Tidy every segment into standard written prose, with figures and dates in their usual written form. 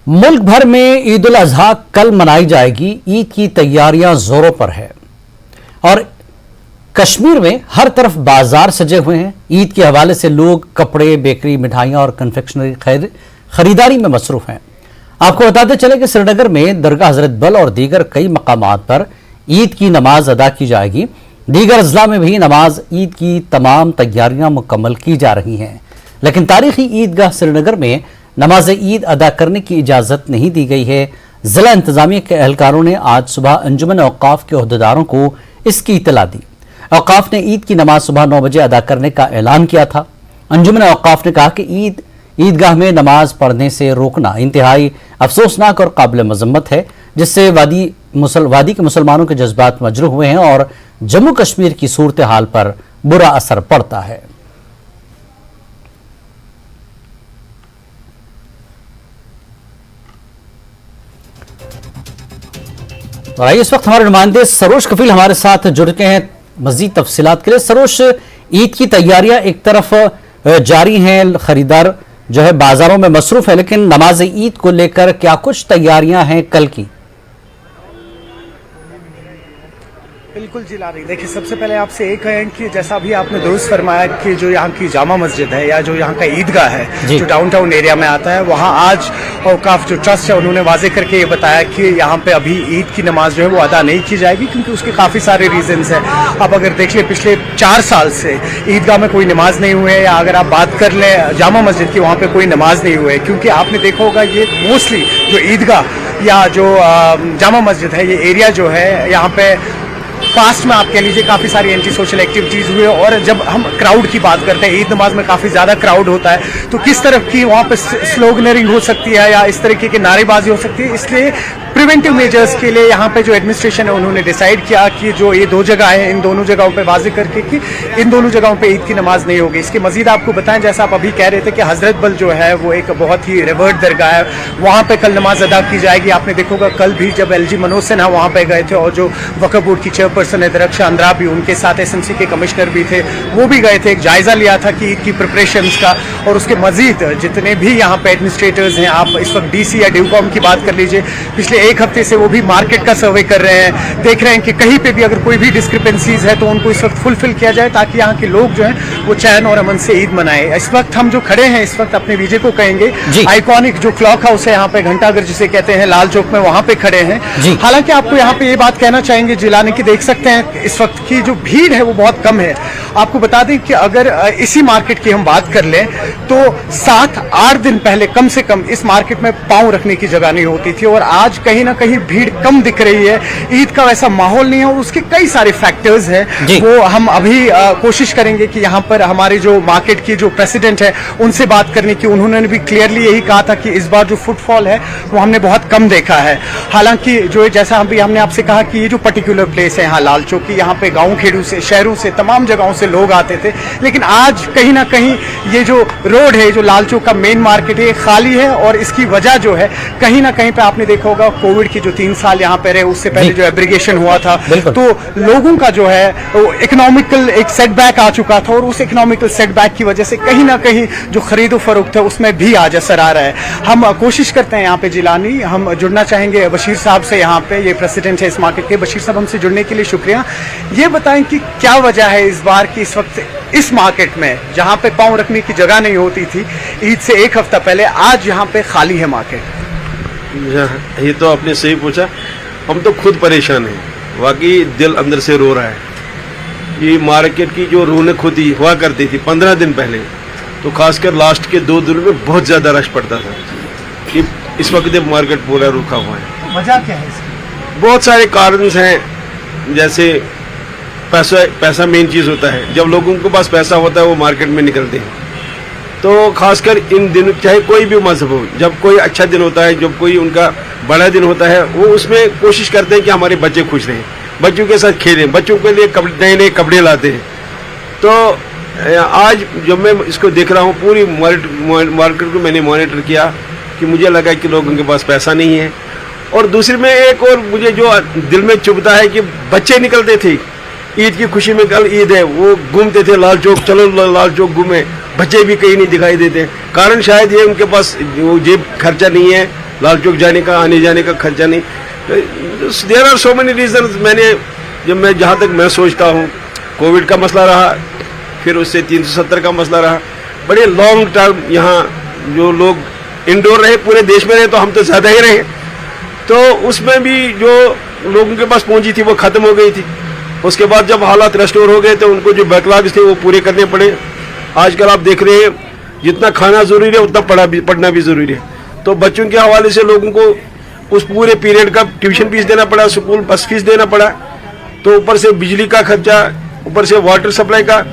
मुल्क भर में ईद उल अजहा कल मनाई जाएगी। ईद की तैयारियां जोरों पर है और कश्मीर में हर तरफ बाजार सजे हुए हैं। ईद के हवाले से लोग कपड़े, बेकरी, मिठाइयां और कन्फेक्शनरी खरीदारी में मसरूफ हैं। आपको बताते चले कि श्रीनगर में दरगाह हजरत बल और दीगर कई मकामात पर ईद की नमाज अदा की जाएगी। दीगर अजला में भी नमाज ईद की तमाम तैयारियां मुकम्मल की जा रही हैं, लेकिन तारीखी ईदगाह श्रीनगर में नमाज ईद अदा करने की इजाज़त नहीं दी गई है। जिला इंतजामिया के एहलकारों ने आज सुबह अंजुमन औकाफ के ओहदेदारों को इसकी इतला दी। औकाफ ने ईद की नमाज सुबह 9 बजे अदा करने का ऐलान किया था। अंजुमन औकाफ ने कहा कि ईदगाह में नमाज पढ़ने से रोकना इंतहाई अफसोसनाक और काबिल मजम्मत है, जिससे वादी के मुसलमानों के जज्बात मजरूह हुए हैं और जम्मू कश्मीर की सूरत हाल पर बुरा असर पड़ता है। और आइए इस वक्त हमारे नुमाइंदे सरोज कफील हमारे साथ जुड़ के हैं मजीद तफसीलात के लिए। सरोज, ईद की तैयारियां एक तरफ जारी हैं, खरीदार जो है बाजारों में मसरूफ है, लेकिन नमाज ईद को लेकर क्या कुछ तैयारियां हैं कल की? बिल्कुल जी लारी, देखिए सबसे पहले आपसे एक है कि जैसा भी आपने दुरुस्त फरमाया कि जो यहाँ की जामा मस्जिद है या जो यहाँ का ईदगाह है जो डाउनटाउन एरिया में आता है, वहाँ आज औकाफ जो ट्रस्ट है उन्होंने वाजे करके ये बताया कि यहाँ पे अभी ईद की नमाज जो है वो अदा नहीं की जाएगी, क्योंकि उसके काफ़ी सारे रीजंस हैं। आप अगर देख लें पिछले 4 साल से ईदगाह में कोई नमाज नहीं हुए, या अगर आप बात कर लें जामा मस्जिद की, वहाँ पे कोई नमाज नहीं हुए, क्योंकि आपने देखा होगा ये मोस्टली जो ईदगाह या जो जामा मस्जिद है, ये एरिया जो है यहाँ पे पास्ट में आप कह लीजिए काफ़ी सारी एंटी सोशल एक्टिविटीज़ हुए। और जब हम क्राउड की बात करते हैं, ईद नमाज में काफ़ी ज़्यादा क्राउड होता है, तो किस तरह की वहाँ पे स्लोगनरिंग हो सकती है या इस तरीके की नारेबाजी हो सकती है। इसलिए प्रिवेंटिव मेजर्स के लिए यहाँ पे जो एडमिनिस्ट्रेशन है उन्होंने डिसाइड किया कि जो ये 2 जगह है, इन दोनों जगहों पे वाजे करके कि इन दोनों जगहों पे ईद की नमाज नहीं होगी। इसके मजीद आपको बताएं, जैसा आप अभी कह रहे थे कि हजरत बल जो है वो एक बहुत ही रिवर्ड दरगाह है, वहाँ पे कल नमाज अदा की जाएगी। आपने देखोगा कल भी जब LG मनोज सिन्हा वहाँ पे गए थे और जो वक्फ बोर्ड की चेयरपर्सन है दरख्शा अंद्रा भी, उनके साथ SMC के कमिश्नर भी थे, वो भी गए थे, एक जायजा लिया था कि ईद की प्रिपरेशंस का। और उसके मजीद जितने भी यहाँ पे एडमिनिस्ट्रेटर्स हैं, आप इस वक्त DC या ड्यूकॉम की बात कर लीजिए, पिछले 1 हफ्ते से वो भी मार्केट का सर्वे कर रहे हैं, देख रहे हैं कि कहीं पे भी अगर कोई भी डिस्क्रिपेंसीज है तो उनको इस वक्त फुलफिल किया जाए, ताकि यहाँ के लोग जो हैं वो चैन और अमन से ईद मनाएं। इस वक्त हम जो खड़े हैं, इस वक्त अपने विजय को कहेंगे आइकॉनिक जो क्लॉक हाउस है यहाँ पे, घंटाघर जिसे कहते हैं, लाल चौक में, वहाँ पे खड़े हैं। हालांकि आपको यहाँ पे ये बात कहना चाहेंगे जिलानी की, देख सकते हैं इस वक्त की जो भीड़ है वो बहुत कम है। आपको बता दें कि अगर इसी मार्केट की हम बात कर लें तो 7-8 दिन पहले कम से कम इस मार्केट में पांव रखने की जगह नहीं होती थी, और आज कहीं ना कहीं भीड़ कम दिख रही है। ईद का वैसा माहौल नहीं है और उसके कई सारे फैक्टर्स हैं, वो हम अभी कोशिश करेंगे कि यहाँ पर हमारे जो मार्केट की जो प्रेसिडेंट है उनसे बात करने की। उन्होंने भी क्लियरली यही कहा था कि इस बार जो फुटफॉल है वो हमने बहुत कम देखा है। हालांकि जो जैसा हमने आपसे कहा कि ये जो पर्टिकुलर प्लेस है यहाँ लाल चौक की, यहाँ पे गाँव खेड़ू से, शहरों से, तमाम जगहों से लोग आते थे, लेकिन आज कहीं ना कहीं ये जो रोड है, जो लाल चौक का मेन मार्केट है, खाली है। और इसकी वजह जो है कहीं ना कहीं पे आपने देखा होगा कोविड की जो 3 साल यहाँ पे रहे, उससे पहले जो एब्रिगेशन हुआ था, तो लोगों का जो है वो इकोनॉमिकल एक सेटबैक आ चुका था, और उस इकोनॉमिकल सेटबैक की वजह से कहीं ना कहीं जो खरीदो फरोख्त है उसमें भी आज असर आ रहा है। हम कोशिश करते हैं यहाँ पे जिलानी, हम जुड़ना चाहेंगे बशीर साहब से, यहाँ पे ये प्रेसिडेंट है इस मार्केट के। बशीर साहब, हमसे जुड़ने के लिए शुक्रिया। ये बताएं कि क्या वजह है इस बार की इस वक्त इस मार्केट में, जहाँ पे पाँव रखने की जगह नहीं होती थी ईद से 1 हफ्ता पहले, आज यहाँ पे खाली है मार्केट? ये तो आपने सही पूछा, हम तो खुद परेशान हैं, वाकई दिल अंदर से रो रहा है। ये मार्केट की जो रौनक होती हुआ करती थी 15 दिन पहले, तो खासकर लास्ट के 2 दिन में बहुत ज़्यादा रश पड़ता था, कि इस वक्त मार्केट पूरा रुका हुआ है। वजह क्या है इसकी? बहुत सारे कारण हैं, जैसे पैसा मेन चीज़ होता है। जब लोगों के पास पैसा होता है वो मार्केट में निकलते हैं, तो खासकर इन दिनों, चाहे कोई भी मजहब हो, जब कोई अच्छा दिन होता है, जब कोई उनका बड़ा दिन होता है, वो उसमें कोशिश करते हैं कि हमारे बच्चे खुश रहें, बच्चों के साथ खेलें, बच्चों के लिए नए कपड़े लाते हैं। तो आज जब मैं इसको देख रहा हूँ, पूरी मार्केट को मैंने मॉनिटर किया, कि मुझे लगा कि लोगों के पास पैसा नहीं है। और दूसरी में एक और मुझे जो दिल में चुभता है कि बच्चे निकलते थे ईद की खुशी में, कल ईद है, वो घूमते थे लाल चौक, चलो लाल चौक घूमे, बच्चे भी कहीं नहीं दिखाई देते। कारण शायद ये उनके पास वो जेब खर्चा नहीं है, लाल चौक जाने का, आने जाने का खर्चा नहीं। There are so many reason. मैं जहाँ तक मैं सोचता हूँ, कोविड का मसला रहा, फिर उससे 370 का मसला रहा, बड़े लॉन्ग टर्म यहाँ जो लोग इंडोर रहे, पूरे देश में रहे, तो हम तो ज़्यादा ही रहे, तो उसमें भी जो लोगों के पास पूंजी थी वो ख़त्म हो गई थी। उसके बाद जब हालात रेस्टोर हो गए तो उनको जो बैकलॉग्स थे वो पूरे करने पड़े। आजकल आप देख रहे हैं जितना खाना ज़रूरी है उतना पढ़ना भी ज़रूरी है। तो बच्चों के हवाले से लोगों को उस पूरे पीरियड का ट्यूशन फीस देना पड़ा, स्कूल बस फीस देना पड़ा, तो ऊपर से बिजली का खर्चा, ऊपर से वाटर सप्लाई का,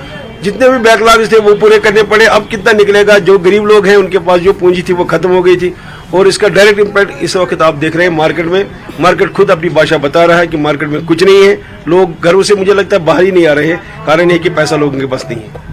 जितने भी बैकलॉग्स थे वो पूरे करने पड़े। अब कितना निकलेगा? जो गरीब लोग हैं उनके पास जो पूंजी थी वो खत्म हो गई थी, और इसका डायरेक्ट इम्पैक्ट इस वक्त आप देख रहे हैं मार्केट में। मार्केट खुद अपनी भाषा बता रहा है कि मार्केट में कुछ नहीं है, लोग घरों से मुझे लगता है बाहर ही नहीं आ रहे हैं। कारण है कि पैसा लोगों के पास नहीं है।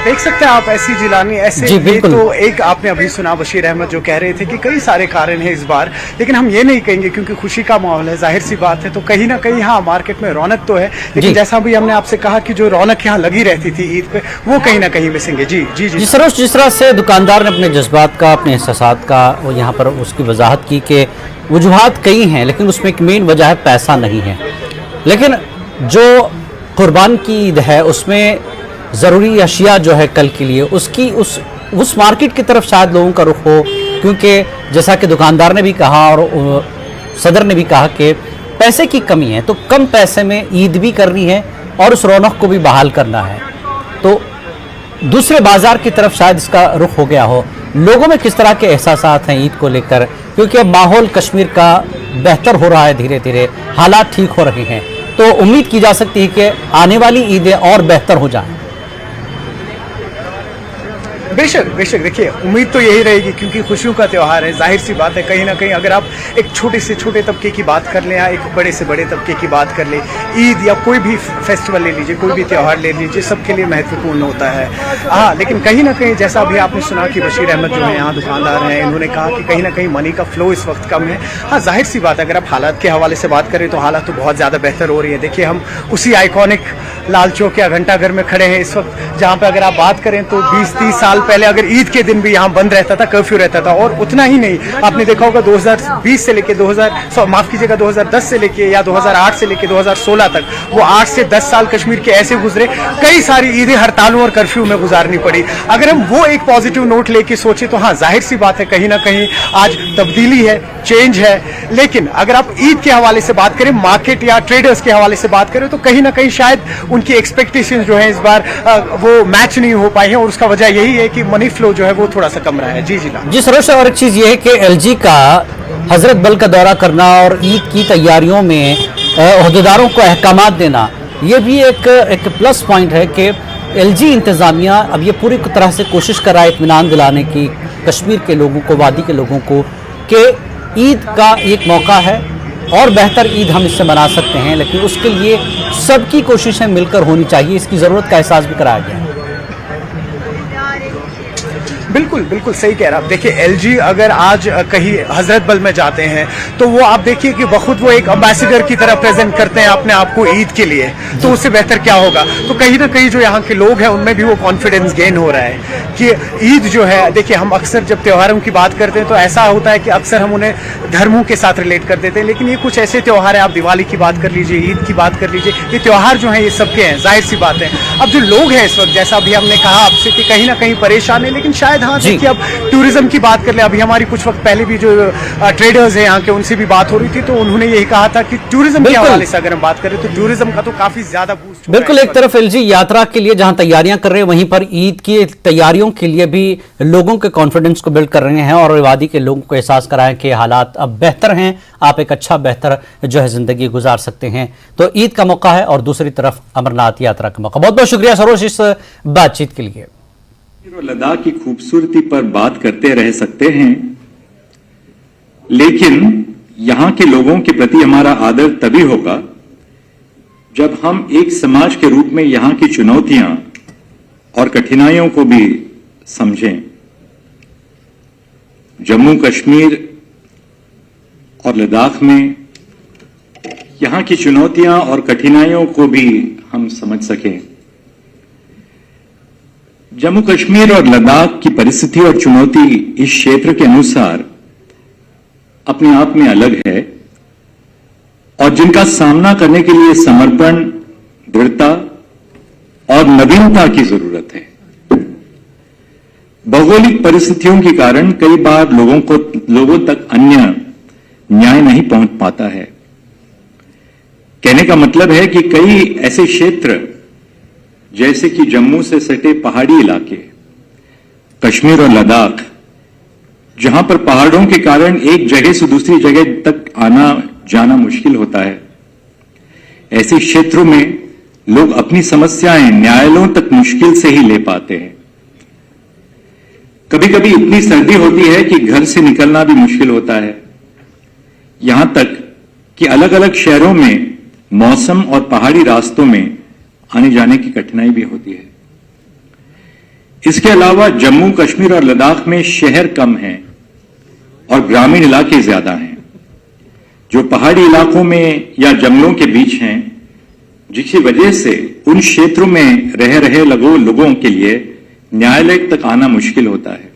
देख सकते हैं आप ऐसी जिलानी ऐसे जी, ये तो एक आपने अभी सुना बशीर अहमद जो कह रहे थे कि कई सारे कारण हैं इस बार, लेकिन हम ये नहीं कहेंगे क्योंकि खुशी का माहौल है, जाहिर सी बात है। तो कहीं ना कहीं हाँ मार्केट में रौनक तो है, लेकिन जैसा भी हमने आपसे कहा कि जो रौनक यहाँ लगी रहती थी ईद पे वो कहीं ना कहीं मिसिंग है। जी जी जी सरोज, जिस तरह से दुकानदार ने अपने जज्बात का, अपने एहसासात का वो यहाँ पर उसकी वजाहत की कि वजूहात कई हैं, लेकिन उसमें एक मेन वजह है पैसा नहीं है। लेकिन जो कुर्बान की ईद है उसमें ज़रूरी अशिया जो है कल के लिए उसकी उस मार्केट की तरफ शायद लोगों का रुख हो, क्योंकि जैसा कि दुकानदार ने भी कहा और सदर ने भी कहा कि पैसे की कमी है, तो कम पैसे में ईद भी करनी है और उस रौनक को भी बहाल करना है। तो दूसरे बाजार की तरफ शायद इसका रुख हो गया हो। लोगों में किस तरह के एहसासात हैं ईद को लेकर, क्योंकि अब माहौल कश्मीर का बेहतर हो रहा है, धीरे धीरे हालात ठीक हो रहे हैं, तो उम्मीद की जा सकती है कि आने वाली ईदें और बेहतर हो जाएं। बेशक बेशक, देखिए उम्मीद तो यही रहेगी क्योंकि खुशियों का त्यौहार है। जाहिर सी बात है कहीं ना कहीं अगर आप एक छोटे से छोटे तबके की बात कर लें या एक बड़े से बड़े तबके की बात कर लें, ईद या कोई भी फेस्टिवल ले लीजिए, कोई भी त्यौहार ले लीजिए, सबके लिए महत्वपूर्ण होता है। हाँ, लेकिन कहीं ना कहीं जैसा अभी आपने सुना कि बशीर अहमद जो है यहाँ दुकानदार हैं, इन्होंने कहा कि कहीं ना कहीं मनी का फ्लो इस वक्त कम है। हाँ, जाहिर सी बात है अगर आप हालात के हवाले से बात करें तो हालात तो बहुत ज़्यादा बेहतर हो रही है। देखिए हम उसी आइकॉनिक लाल चौक या घंटाघर में खड़े हैं इस वक्त, जहाँ पे अगर आप बात करें तो 20-30 साल पहले अगर ईद के दिन भी यहाँ बंद रहता था, कर्फ्यू रहता था। और उतना ही नहीं, आपने देखा होगा 2020 से लेके 2010 से लेके या 2008 से लेके 2016 तक, वो 8 से 10 साल कश्मीर के ऐसे गुजरे, कई सारी ईदें हड़तालों और कर्फ्यू में गुजारनी पड़ी। अगर हम वो एक पॉजिटिव नोट लेके सोचे तो हाँ जाहिर सी बात है कहीं ना कहीं आज तब्दीली है, चेंज है। लेकिन अगर आप ईद के हवाले से बात करें, मार्केट या ट्रेडर्स के हवाले से बात करें, तो कहीं ना कहीं शायद उनकी एक्सपेक्टेशंस जो है इस बार वो मैच नहीं हो पाई हैं, और उसका वजह यही है कि मनी फ्लो जो है वो थोड़ा सा कम रहा है। जी सरोज, और एक चीज ये है कि एलजी का हजरत बल का दौरा करना और ईद की तैयारियों में ओहदेदारों को अहकामात देना, ये भी एक प्लस पॉइंट है कि एलजी इंतजामिया अब ये पूरी तरह से कोशिश कर रहा है इत्मीनान दिलाने की कश्मीर के लोगों को, वादी के लोगों को, कि ईद का एक मौका है और बेहतर ईद हम इससे मना सकते हैं, लेकिन उसके लिए सबकी कोशिशें मिलकर होनी चाहिए। इसकी ज़रूरत का एहसास भी कराया गया है। बिल्कुल बिल्कुल सही कह रहा आप। देखिए एलजी अगर आज कहीं हजरत बल में जाते हैं तो वो आप देखिए कि बखुद वो एक एम्बेसडर की तरह प्रेजेंट करते हैं अपने आप को ईद के लिए, तो उससे बेहतर क्या होगा। तो कहीं ना कहीं जो यहाँ के लोग हैं उनमें भी वो कॉन्फिडेंस गेन हो रहा है कि ईद जो है, देखिए हम अक्सर जब त्योहारों की बात करते हैं तो ऐसा होता है कि अक्सर हम उन्हें धर्मों के साथ रिलेट कर देते हैं, लेकिन ये कुछ ऐसे त्यौहार है, आप दिवाली की बात कर लीजिए, ईद की बात कर लीजिए, ये त्यौहार जो है ये सबके हैं, जाहिर सी बात है। अब जो लोग हैं इस वक्त, जैसा अभी हमने कहा आपसे कि कहीं ना कहीं परेशान है, लेकिन शायद हाँ देखिए अब टूरिज्म की बात कर ले, अभी हमारी कुछ वक्त पहले भी जो ट्रेडर्स हैं यहाँ के उनसे भी बात हो रही थी, तो उन्होंने यही कहा था कि टूरिज्म के हवाले से अगर हम बात करें तो टूरिज्म का तो काफी ज्यादा बूस्ट। बिल्कुल, एक तरफ एलजी यात्रा के लिए जहां तैयारियां कर रहे हैं, वहीं पर ईद की तैयारियों के लिए भी लोगों के कॉन्फिडेंस को बिल्ड कर रहे हैं और वादी के लोगों को एहसास कराएं कि हालात अब बेहतर हैं, आप एक अच्छा बेहतर जो है जिंदगी गुजार सकते हैं। तो ईद का मौका है और दूसरी तरफ अमरनाथ यात्रा का मौका। बहुत बहुत शुक्रिया सरोज इस बातचीत के लिए। लद्दाख की खूबसूरती पर बात करते रह सकते हैं, लेकिन यहां के लोगों के प्रति हमारा आदर तभी होगा जब हम एक समाज के रूप में यहां की चुनौतियां और कठिनाइयों को भी समझें। जम्मू कश्मीर और लद्दाख में यहां की चुनौतियां और कठिनाइयों को भी हम समझ सकें। जम्मू कश्मीर और लद्दाख की परिस्थिति और चुनौती इस क्षेत्र के अनुसार अपने आप में अलग है और जिनका सामना करने के लिए समर्पण, दृढ़ता और नवीनता की जरूरत है। भौगोलिक परिस्थितियों के कारण कई बार लोगों तक अन्य न्याय नहीं पहुंच पाता है। कहने का मतलब है कि कई ऐसे क्षेत्र जैसे कि जम्मू से सटे पहाड़ी इलाके, कश्मीर और लद्दाख, जहां पर पहाड़ों के कारण एक जगह से दूसरी जगह तक आना जाना मुश्किल होता है, ऐसे क्षेत्रों में लोग अपनी समस्याएं न्यायालयों तक मुश्किल से ही ले पाते हैं। कभी कभी इतनी सर्दी होती है कि घर से निकलना भी मुश्किल होता है। यहां तक कि अलग अलग शहरों में मौसम और पहाड़ी रास्तों में आने जाने की कठिनाई भी होती है। इसके अलावा जम्मू कश्मीर और लद्दाख में शहर कम हैं और ग्रामीण इलाके ज्यादा हैं, जो पहाड़ी इलाकों में या जंगलों के बीच हैं, जिसकी वजह से उन क्षेत्रों में रह रहे लोगों के लिए न्यायालय तक आना मुश्किल होता है।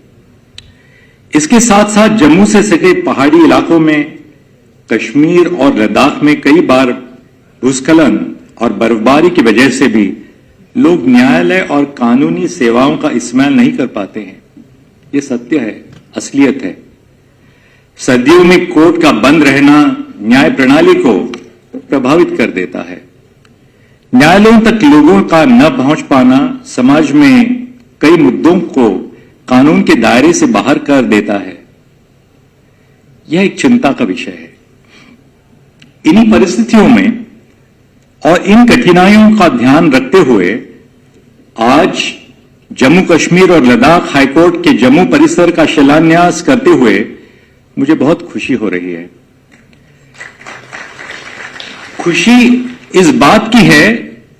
इसके साथ साथ जम्मू से सटे पहाड़ी इलाकों में, कश्मीर और लद्दाख में कई बार भूस्खलन और बर्फबारी की वजह से भी लोग न्यायालय और कानूनी सेवाओं का इस्तेमाल नहीं कर पाते हैं। यह सत्य है, असलियत है। सर्दियों में कोर्ट का बंद रहना न्याय प्रणाली को प्रभावित कर देता है। न्यायालयों तक लोगों का न पहुंच पाना समाज में कई मुद्दों को कानून के दायरे से बाहर कर देता है। यह एक चिंता का विषय है। इन्हीं परिस्थितियों में और इन कठिनाइयों का ध्यान रखते हुए आज जम्मू कश्मीर और लद्दाख हाईकोर्ट के जम्मू परिसर का शिलान्यास करते हुए मुझे बहुत खुशी हो रही है। खुशी इस बात की है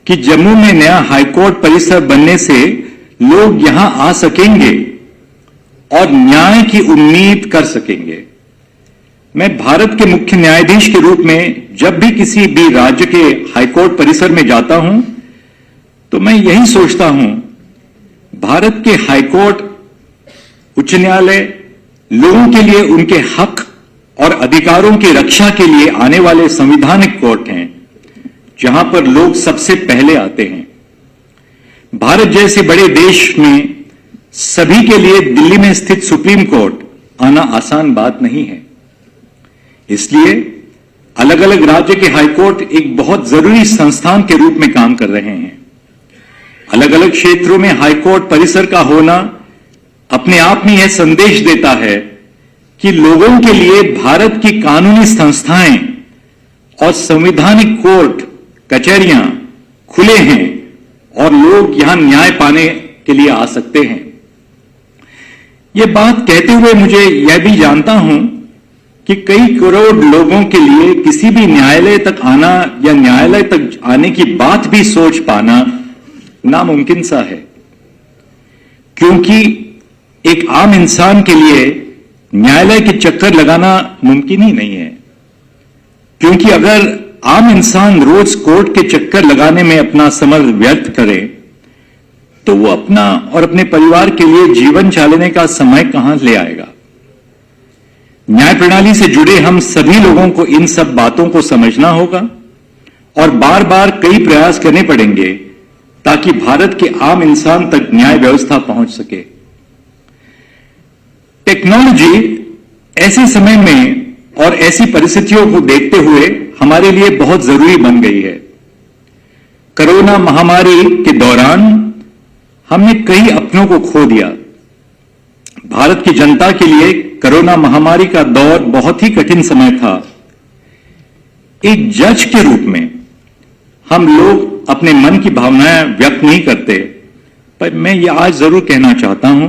कि जम्मू में नया हाईकोर्ट परिसर बनने से लोग यहां आ सकेंगे और न्याय की उम्मीद कर सकेंगे। मैं भारत के मुख्य न्यायाधीश के रूप में जब भी किसी भी राज्य के हाईकोर्ट परिसर में जाता हूं तो मैं यही सोचता हूं, भारत के हाईकोर्ट, उच्च न्यायालय लोगों के लिए उनके हक और अधिकारों की रक्षा के लिए आने वाले संवैधानिक कोर्ट हैं, जहां पर लोग सबसे पहले आते हैं। भारत जैसे बड़े देश में सभी के लिए दिल्ली में स्थित सुप्रीम कोर्ट आना आसान बात नहीं है। इसलिए अलग अलग राज्य के हाईकोर्ट एक बहुत जरूरी संस्थान के रूप में काम कर रहे हैं। अलग अलग क्षेत्रों में हाईकोर्ट परिसर का होना अपने आप में यह संदेश देता है कि लोगों के लिए भारत की कानूनी संस्थाएं और संवैधानिक कोर्ट कचहरियां खुले हैं और लोग यहां न्याय पाने के लिए आ सकते हैं। यह बात कहते हुए मुझे यह भी जानता हूं कि कई करोड़ लोगों के लिए किसी भी न्यायालय तक आना या न्यायालय तक आने की बात भी सोच पाना नामुमकिन सा है, क्योंकि एक आम इंसान के लिए न्यायालय के चक्कर लगाना मुमकिन ही नहीं है। क्योंकि अगर आम इंसान रोज कोर्ट के चक्कर लगाने में अपना समय व्यर्थ करे तो वो अपना और अपने परिवार के लिए जीवन चलाने का समय कहां ले आएगा। न्याय प्रणाली से जुड़े हम सभी लोगों को इन सब बातों को समझना होगा और बार बार कई प्रयास करने पड़ेंगे ताकि भारत के आम इंसान तक न्याय व्यवस्था पहुंच सके। टेक्नोलॉजी ऐसे समय में और ऐसी परिस्थितियों को देखते हुए हमारे लिए बहुत जरूरी बन गई है। कोरोना महामारी के दौरान हमने कई अपनों को खो दिया। भारत की जनता के लिए कोरोना महामारी का दौर बहुत ही कठिन समय था। एक जज के रूप में हम लोग अपने मन की भावनाएं व्यक्त नहीं करते, पर मैं ये आज जरूर कहना चाहता हूं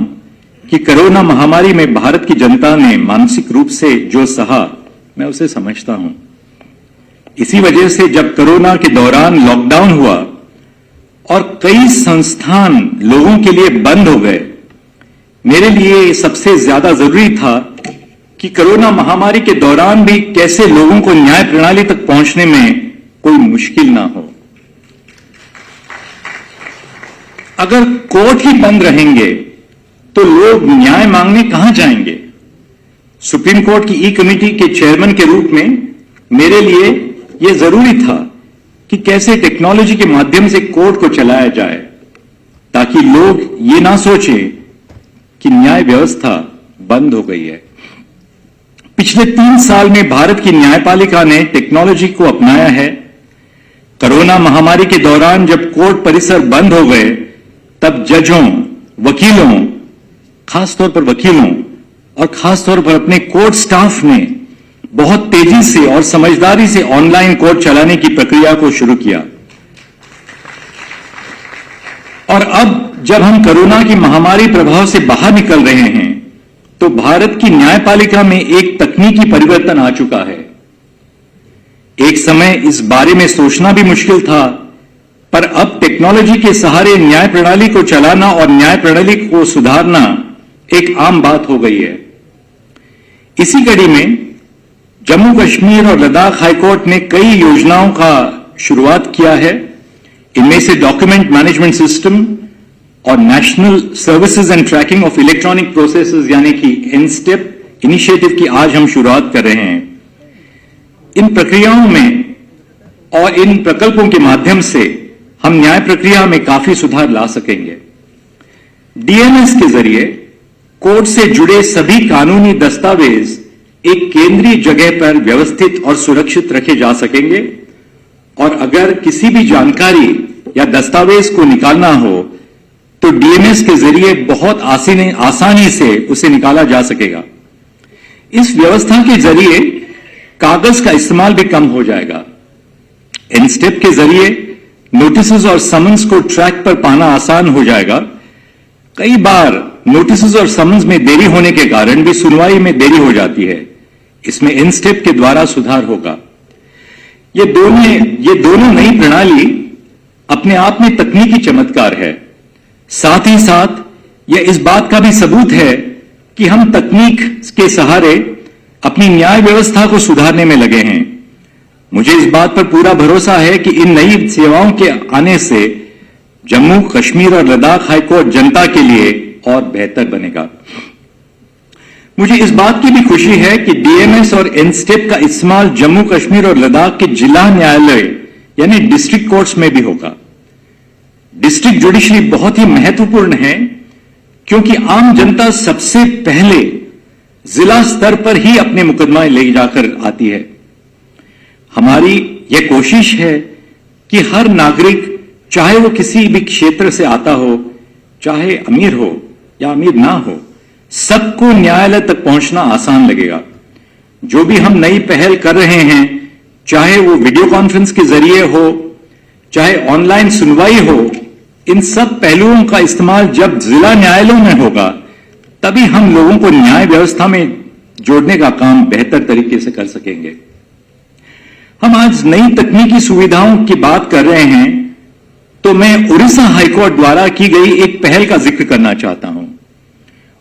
कि कोरोना महामारी में भारत की जनता ने मानसिक रूप से जो सहा, मैं उसे समझता हूं। इसी वजह से जब कोरोना के दौरान लॉकडाउन हुआ और कई संस्थान लोगों के लिए बंद हो गए, मेरे लिए सबसे ज्यादा जरूरी था कि कोरोना महामारी के दौरान भी कैसे लोगों को न्याय प्रणाली तक पहुंचने में कोई मुश्किल ना हो। अगर कोर्ट ही बंद रहेंगे तो लोग न्याय मांगने कहां जाएंगे? सुप्रीम कोर्ट की ई कमेटी के चेयरमैन के रूप में मेरे लिए यह जरूरी था कि कैसे टेक्नोलॉजी के माध्यम से कोर्ट को चलाया जाए ताकि लोग ये ना सोचें कि न्याय व्यवस्था बंद हो गई है। पिछले 3 साल में भारत की न्यायपालिका ने टेक्नोलॉजी को अपनाया है। कोरोना महामारी के दौरान जब कोर्ट परिसर बंद हो गए तब जजों, वकीलों, खासतौर पर वकीलों और खासतौर पर अपने कोर्ट स्टाफ ने बहुत तेजी से और समझदारी से ऑनलाइन कोर्ट चलाने की प्रक्रिया को शुरू किया। और अब जब हम कोरोना की महामारी प्रभाव से बाहर निकल रहे हैं तो भारत की न्यायपालिका में एक तकनीकी परिवर्तन आ चुका है। एक समय इस बारे में सोचना भी मुश्किल था, पर अब टेक्नोलॉजी के सहारे न्याय प्रणाली को चलाना और न्याय प्रणाली को सुधारना एक आम बात हो गई है। इसी कड़ी में जम्मू कश्मीर और लद्दाख हाईकोर्ट ने कई योजनाओं का शुरुआत किया है। इनमें से डॉक्यूमेंट मैनेजमेंट सिस्टम और national services and tracking of electronic processes यानी कि एनस्टेप इनिशिएटिव की आज हम शुरुआत कर रहे हैं। इन प्रक्रियाओं में और इन प्रकल्पों के माध्यम से हम न्याय प्रक्रिया में काफी सुधार ला सकेंगे। डीएमएस के जरिए कोर्ट से जुड़े सभी कानूनी दस्तावेज एक केंद्रीय जगह पर व्यवस्थित और सुरक्षित रखे जा सकेंगे और अगर किसी भी जानकारी या दस्तावेज को निकालना हो तो डीएमएस के जरिए बहुत आसानी से उसे निकाला जा सकेगा। इस व्यवस्था के जरिए कागज का इस्तेमाल भी कम हो जाएगा। एनस्टेप के जरिए नोटिस और समन्स को ट्रैक पर पाना आसान हो जाएगा। कई बार नोटिस और समन्स में देरी होने के कारण भी सुनवाई में देरी हो जाती है। इसमें एनस्टेप के द्वारा सुधार होगा। ये दोनों नई प्रणाली अपने आप में तकनीकी चमत्कार है। साथ ही साथ यह इस बात का भी सबूत है कि हम तकनीक के सहारे अपनी न्याय व्यवस्था को सुधारने में लगे हैं। मुझे इस बात पर पूरा भरोसा है कि इन नई सेवाओं के आने से जम्मू कश्मीर और लद्दाख हाईकोर्ट जनता के लिए और बेहतर बनेगा। मुझे इस बात की भी खुशी है कि डीएमएस और एनस्टेप का इस्तेमाल जम्मू कश्मीर और लद्दाख के जिला न्यायालय यानी डिस्ट्रिक्ट कोर्ट्स में भी होगा। डिस्ट्रिक्ट जुडिशरी बहुत ही महत्वपूर्ण है क्योंकि आम जनता सबसे पहले जिला स्तर पर ही अपने मुकदमा ले जाकर आती है। हमारी यह कोशिश है कि हर नागरिक चाहे वो किसी भी क्षेत्र से आता हो, चाहे अमीर हो या अमीर ना हो, सबको न्यायालय तक पहुंचना आसान लगेगा। जो भी हम नई पहल कर रहे हैं, चाहे वो वीडियो कॉन्फ्रेंस के जरिए हो, चाहे ऑनलाइन सुनवाई हो, इन सब पहलुओं का इस्तेमाल जब जिला न्यायालयों में होगा तभी हम लोगों को न्याय व्यवस्था में जोड़ने का काम बेहतर तरीके से कर सकेंगे। हम आज नई तकनीकी सुविधाओं की बात कर रहे हैं तो मैं उड़ीसा हाईकोर्ट द्वारा की गई एक पहल का जिक्र करना चाहता हूं।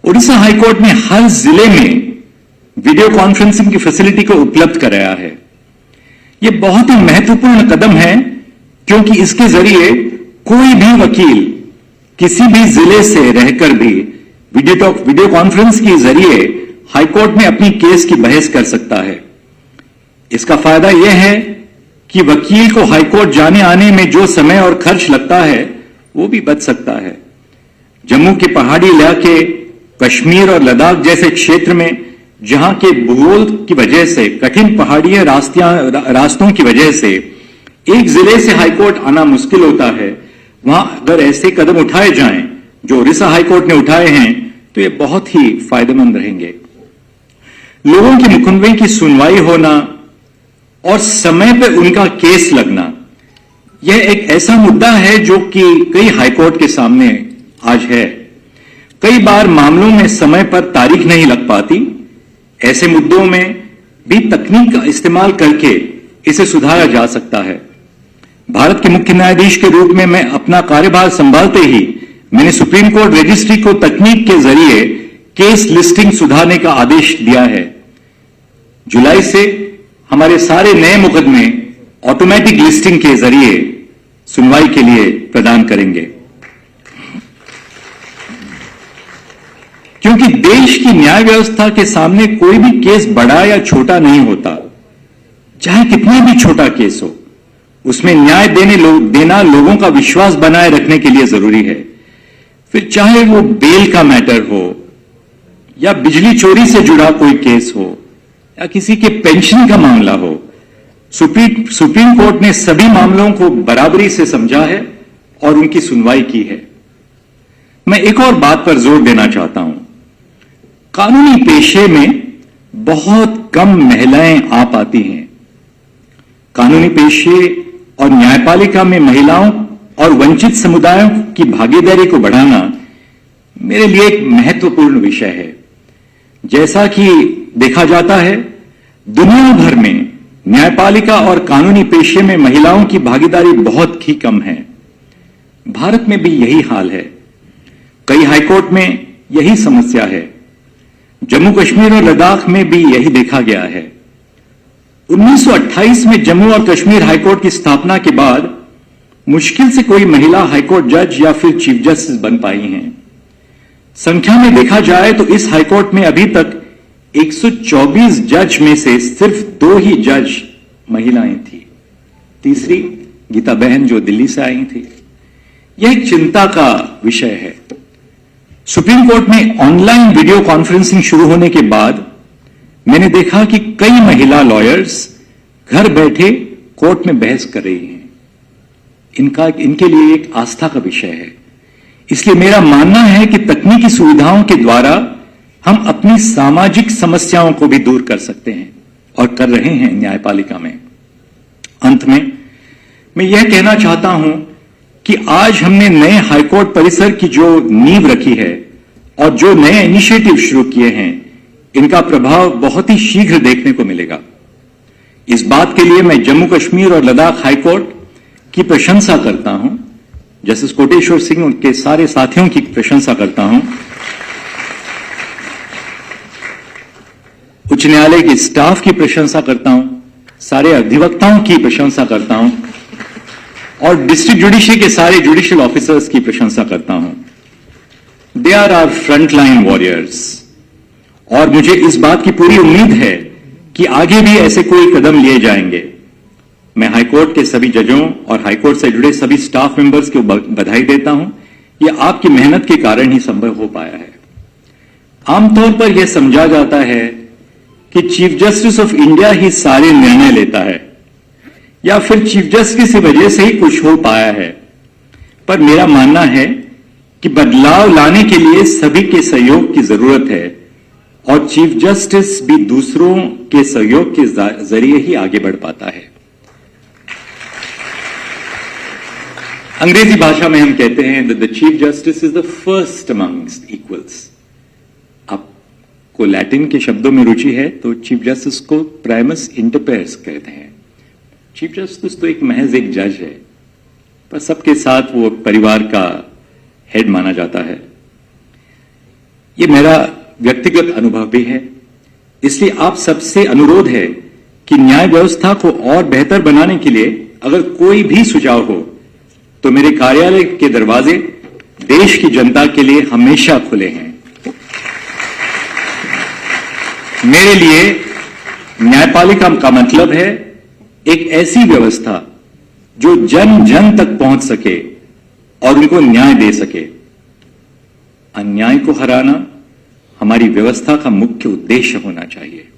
उड़ीसा हाईकोर्ट ने हर जिले में वीडियो कॉन्फ्रेंसिंग की फैसिलिटी को उपलब्ध कराया है। यह बहुत ही महत्वपूर्ण कदम है क्योंकि इसके जरिए कोई भी वकील किसी भी जिले से रहकर भी वीडियो कॉन्फ्रेंस के जरिए हाईकोर्ट में अपनी केस की बहस कर सकता है। इसका फायदा यह है कि वकील को हाईकोर्ट जाने आने में जो समय और खर्च लगता है वो भी बच सकता है। जम्मू के पहाड़ी इलाके, कश्मीर और लद्दाख जैसे क्षेत्र में जहां के भूगोल की वजह से, कठिन पहाड़ीय रास्तों की वजह से एक जिले से हाईकोर्ट आना मुश्किल होता है, वहां अगर ऐसे कदम उठाए जाएं जो उड़ीसा हाईकोर्ट ने उठाए हैं तो ये बहुत ही फायदेमंद रहेंगे। लोगों के मुकदमे की सुनवाई होना और समय पर उनका केस लगना, यह एक ऐसा मुद्दा है जो कि कई हाईकोर्ट के सामने आज है। कई बार मामलों में समय पर तारीख नहीं लग पाती। ऐसे मुद्दों में भी तकनीक का इस्तेमाल करके इसे सुधारा जा सकता है। भारत के मुख्य न्यायाधीश के रूप में मैं अपना कार्यभार संभालते ही मैंने सुप्रीम कोर्ट रजिस्ट्री को तकनीक के जरिए केस लिस्टिंग सुधारने का आदेश दिया है। जुलाई से हमारे सारे नए मुकदमे ऑटोमेटिक लिस्टिंग के जरिए सुनवाई के लिए प्रदान करेंगे। क्योंकि देश की न्याय व्यवस्था के सामने कोई भी केस बड़ा या छोटा नहीं होता। चाहे कितना भी छोटा केस हो, उसमें न्याय देना लोगों का विश्वास बनाए रखने के लिए जरूरी है। फिर चाहे वो बेल का मैटर हो, या बिजली चोरी से जुड़ा कोई केस हो, या किसी के पेंशन का मामला हो, सुप्रीम कोर्ट ने सभी मामलों को बराबरी से समझा है और उनकी सुनवाई की है। मैं एक और बात पर जोर देना चाहता हूं। कानूनी पेशे में बहुत कम महिलाएं आ पाती हैं। कानूनी पेशे और न्यायपालिका में महिलाओं और वंचित समुदायों की भागीदारी को बढ़ाना मेरे लिए एक महत्वपूर्ण विषय है। जैसा कि देखा जाता है, दुनिया भर में न्यायपालिका और कानूनी पेशे में महिलाओं की भागीदारी बहुत ही कम है। भारत में भी यही हाल है। कई हाईकोर्ट में यही समस्या है। जम्मू कश्मीर और लद्दाख में भी यही देखा गया है। 1928 में जम्मू और कश्मीर हाईकोर्ट की स्थापना के बाद मुश्किल से कोई महिला हाईकोर्ट जज या फिर चीफ जस्टिस बन पाई हैं। संख्या में देखा जाए तो इस हाईकोर्ट में अभी तक 124 जज में से सिर्फ 2 ही जज महिलाएं थी। तीसरी गीता बहन जो दिल्ली से आई थी। यह एक चिंता का विषय है। सुप्रीम कोर्ट में ऑनलाइन वीडियो कॉन्फ्रेंसिंग शुरू होने के बाद मैंने देखा कि कई महिला लॉयर्स घर बैठे कोर्ट में बहस कर रही हैं। इनके लिए एक आस्था का विषय है। इसलिए मेरा मानना है कि तकनीकी सुविधाओं के द्वारा हम अपनी सामाजिक समस्याओं को भी दूर कर सकते हैं और कर रहे हैं न्यायपालिका में। अंत में मैं यह कहना चाहता हूं कि आज हमने नए हाईकोर्ट परिसर की जो नींव रखी है और जो नए इनिशिएटिव शुरू किए हैं, इनका प्रभाव बहुत ही शीघ्र देखने को मिलेगा। इस बात के लिए मैं जम्मू कश्मीर और लद्दाख हाईकोर्ट की प्रशंसा करता हूं। जस्टिस कोटेश्वर सिंह और उनके सारे साथियों की प्रशंसा करता हूं। उच्च न्यायालय के स्टाफ की प्रशंसा करता हूं। सारे अधिवक्ताओं की प्रशंसा करता हूं और डिस्ट्रिक्ट जुडिशरी के सारे जुडिशियल ऑफिसर्स की प्रशंसा करता हूं। They are our frontline warriors और मुझे इस बात की पूरी उम्मीद है कि आगे भी ऐसे कोई कदम लिए जाएंगे। मैं हाईकोर्ट के सभी जजों और हाईकोर्ट से जुड़े सभी स्टाफ मेंबर्स को बधाई देता हूं। यह आपकी मेहनत के कारण ही संभव हो पाया है। आमतौर पर यह समझा जाता है कि चीफ जस्टिस ऑफ इंडिया ही सारे निर्णय लेता है या फिर चीफ जस्टिस की वजह से ही कुछ हो पाया है। पर मेरा मानना है कि बदलाव लाने के लिए सभी के सहयोग की जरूरत है और चीफ जस्टिस भी दूसरों के सहयोग के जरिए ही आगे बढ़ पाता है। अंग्रेजी भाषा में हम कहते हैं that the chief justice is the first amongst equals. आपको लैटिन के शब्दों में रुचि है तो चीफ जस्टिस को प्राइमस इंटर पेयर्स कहते हैं। चीफ जस्टिस तो एक महज एक जज है, पर सबके साथ वो परिवार का हेड माना जाता है। ये मेरा व्यक्तिगत अनुभव भी है। इसलिए आप सबसे अनुरोध है कि न्याय व्यवस्था को और बेहतर बनाने के लिए अगर कोई भी सुझाव हो तो मेरे कार्यालय के दरवाजे देश की जनता के लिए हमेशा खुले हैं। मेरे लिए न्यायपालिका का मतलब है एक ऐसी व्यवस्था जो जन जन तक पहुंच सके और उनको न्याय दे सके। अन्याय को हराना हमारी व्यवस्था का मुख्य उद्देश्य होना चाहिए।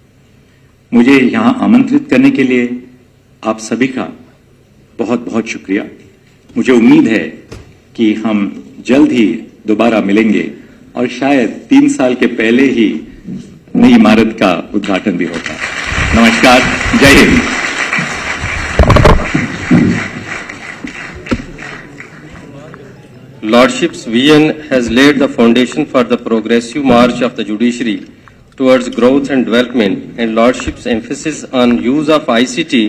मुझे यहां आमंत्रित करने के लिए आप सभी का बहुत बहुत शुक्रिया। मुझे उम्मीद है कि हम जल्द ही दोबारा मिलेंगे और शायद 3 साल के पहले ही नई इमारत का उद्घाटन भी होगा। नमस्कार, जय Hind. Lordship's vision has laid the foundation for the progressive march of the judiciary towards growth and development, and Lordship's emphasis on use of ICT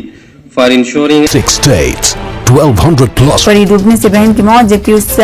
for ensuring 6 states, 1200 plus. बड़ी डूबने से बहन की मौत, जबकि उससे